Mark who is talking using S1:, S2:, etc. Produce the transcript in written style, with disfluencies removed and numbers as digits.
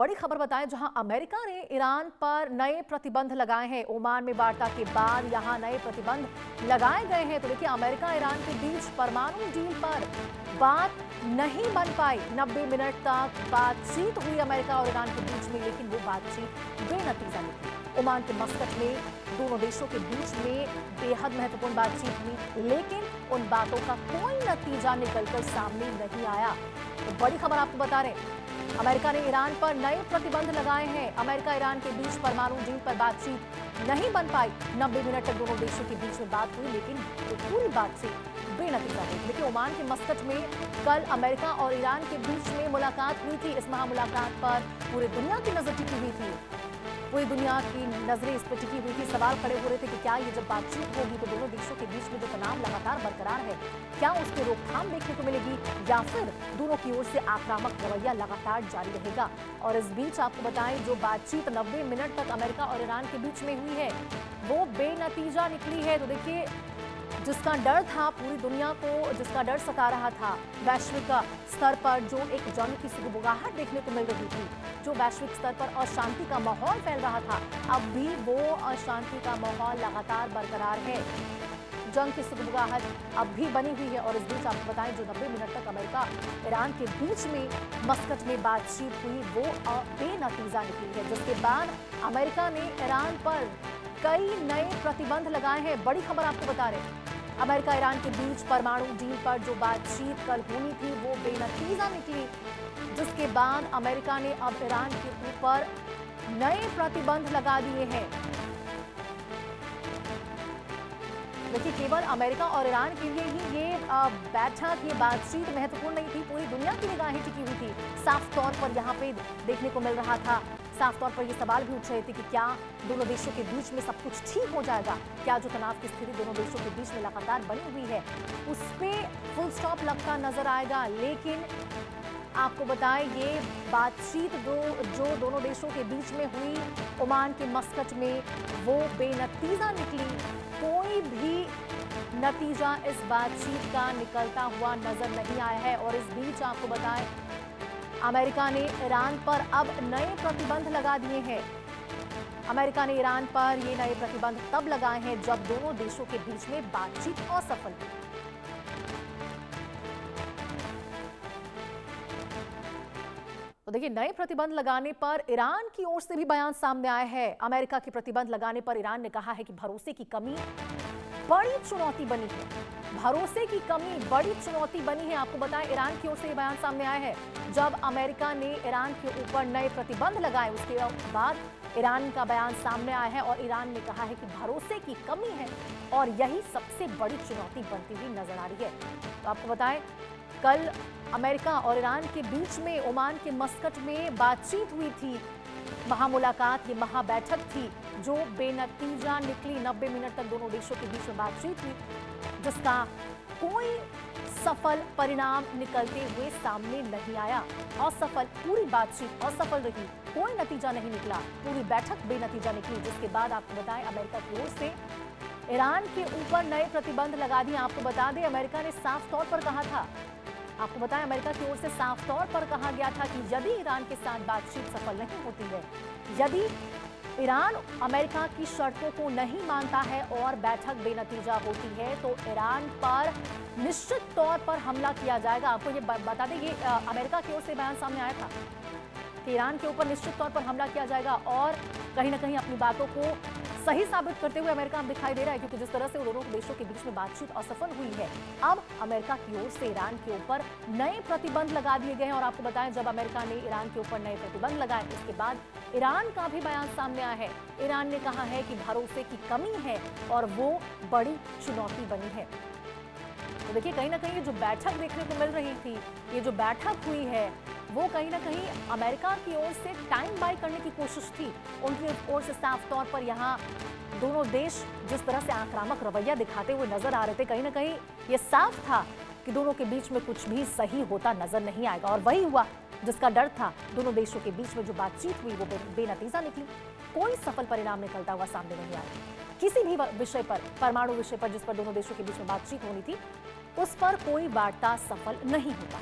S1: बड़ी खबर बताएं, जहां अमेरिका ने ईरान पर नए प्रतिबंध लगाए हैं। ओमान में वार्ता के बाद यहां नए प्रतिबंध लगाए गए हैं। तो देखिए, अमेरिका ईरान के बीच परमाणु डील पर बात नहीं बन पाई। 90 मिनट तक बातचीत हुई अमेरिका और ईरान के बीच में, लेकिन वो बातचीत बेनतीजा निकली। ओमान के मस्कट में दोनों देशों के बीच में बेहद महत्वपूर्ण बातचीत हुई, लेकिन उन बातों का कोई नतीजा निकलकर सामने नहीं आया। तो बड़ी खबर आपको बता रहे हैं, अमेरिका ने ईरान पर नए प्रतिबंध लगाए हैं। अमेरिका ईरान के बीच परमाणु डील पर बातचीत नहीं बन पाई। 90 मिनट तक दोनों देशों के बीच में बात हुई, लेकिन पूरी बातचीत बेनतीजा रही। देखिए, ओमान के मस्कट में कल अमेरिका और ईरान के बीच में मुलाकात हुई थी। इस महामुलाकात पर पूरी दुनिया की नजर टिकी हुई थी। पूरी दुनिया की नजरें इस पर टिकी हुई थी। सवाल खड़े हो रहे थे कि क्या ये जब बातचीत होगी तो दोनों देशों के बीच में जो तनाव लगातार बरकरार है, क्या उसकी रोकथाम देखने को मिलेगी, या फिर दोनों की ओर से आक्रामक रवैया लगातार जारी रहेगा। और इस बीच आपको बताएं, जो बातचीत 90 मिनट तक अमेरिका और ईरान के बीच में हुई है, वो बेनतीजा निकली है। तो देखिए, जिसका डर था पूरी दुनिया को, जिसका डर सता रहा था, वैश्विक स्तर पर जो एक जंग की सुगबुगाहट देखने को मिल रही थी, जो वैश्विक स्तर पर अशांति का माहौल फैल रहा था, अब भी वो अशांति का माहौल लगातार बरकरार है। जंग की सुगबुगाहट अब भी बनी हुई है। और इस बीच आपको बताएं, जो 90 मिनट तक अमेरिका ईरान के बीच में मस्कट में बातचीत हुई, वो बेनतीजा निकली है, जिसके बाद अमेरिका ने ईरान पर कई नए प्रतिबंध लगाए हैं। बड़ी खबर आपको बता रहे हैं, अमेरिका ईरान के बीच परमाणु डील पर जो बातचीत कल होनी थी, वो बेनतीजा निकली, जिसके बाद अमेरिका ने अब ईरान के ऊपर नए प्रतिबंध लगा दिए हैं। देखिए, केवल अमेरिका और ईरान के लिए ही ये बैठक, ये बातचीत महत्वपूर्ण नहीं थी। पूरी दुनिया की निगाहें टिकी हुई थी। साफ तौर पर यहाँ पे देखने को मिल रहा था, साफ तौर पर ये सवाल भी उठ रहे थे कि क्या दोनों देशों के बीच में सब कुछ ठीक हो जाएगा, क्या जो तनाव की स्थिति दोनों देशों के बीच में लगातार बनी हुई है, उस पर फुल स्टॉप लगता नजर आएगा। लेकिन आपको बताएं, ये बातचीत जो दोनों देशों के बीच में हुई ओमान के मस्कट में, वो बेनतीजा निकली। कोई भी नतीजा इस बातचीत का निकलता हुआ नजर नहीं आया है। और इस बीच आपको बताएं, अमेरिका ने ईरान पर अब नए प्रतिबंध लगा दिए हैं। अमेरिका ने ईरान पर ये नए प्रतिबंध तब लगाए हैं जब दोनों देशों के बीच में बातचीत असफल हुई। तो देखिए, नए प्रतिबंध लगाने पर ईरान की ओर से भी बयान सामने आया है। अमेरिका के प्रतिबंध लगाने पर ईरान ने कहा है कि भरोसे की कमी बड़ी चुनौती बनी है। भरोसे की कमी बड़ी चुनौती बनी है। आपको बताएं, ईरान की ओर से ये बयान सामने आया है जब अमेरिका ने ईरान के ऊपर नए प्रतिबंध लगाए। उसके बाद ईरान का बयान सामने आया है और ईरान ने कहा है कि भरोसे की कमी है और यही सबसे बड़ी चुनौती बनती हुई नजर आ रही है। तो आपको बताएं, कल अमेरिका और ईरान के बीच में ओमान के मस्कट में बातचीत हुई थी। महामुलाकात, ये महाबैठक थी जो बेनतीजा निकली। 90 मिनट तक दोनों देशों के बीच में बातचीत हुई, जिसका कोई सफल परिणाम निकलते हुए सामने नहीं आया। असफल, पूरी बातचीत असफल रही, कोई नतीजा नहीं निकला, पूरी बैठक बेनतीजा निकली। जिसके बाद आपको बताएं, अमेरिका की ओर से ईरान के ऊपर नए प्रतिबंध लगा दिए। आपको बता दें, अमेरिका ने साफ तौर पर कहा था, आपको बताएं, अमेरिका की ओर से साफ तौर पर कहा गया था कि यदि ईरान के साथ बातचीत सफल नहीं होती है, यदि ईरान अमेरिका की शर्तों को नहीं मानता है और बैठक बेनतीजा होती है, तो ईरान पर निश्चित तौर पर हमला किया जाएगा। आपको ये बता दें, ये अमेरिका की ओर से बयान सामने आया था कि ईरान के ऊपर निश्चित तौर पर हमला किया जाएगा। और कहीं ना कहीं अपनी बातों को सही साबित करते हुए अमेरिका अब दिखाई दे रहा है, क्योंकि जिस तरह से दोनों देशों के बीच में बातचीत असफल हुई है, अब अमेरिका की ओर से ईरान के ऊपर नए प्रतिबंध लगा दिए गए हैं। और आपको बताएं, जब अमेरिका ने ईरान के ऊपर नए प्रतिबंध लगाए, उसके बाद ईरान का भी बयान सामने आया है। ईरान ने कहा है कि भरोसे की कमी है और वो बड़ी चुनौती बनी है। तो देखिए, कहीं ना कहीं जो बैठक देखने को मिल रही थी, ये जो बैठक हुई है, वो कहीं ना कहीं अमेरिका की ओर से टाइम बाय करने की कोशिश थी। उनकी ओर से साफ तौर पर यहाँ दोनों देश जिस तरह से आक्रामक रवैया दिखाते हुए नजर आ रहे थे, कहीं ना कहीं ये साफ था कि दोनों के बीच में कुछ भी सही होता नजर नहीं आएगा। और वही हुआ जिसका डर था। दोनों देशों के बीच में जो बातचीत हुई, वो बेनतीजा निकली। कोई सफल परिणाम निकलता हुआ सामने नहीं आया। किसी भी विषय पर, परमाणु विषय पर, जिस पर दोनों देशों के बीच में बातचीत होनी थी, उस पर कोई वार्ता सफल नहीं होता।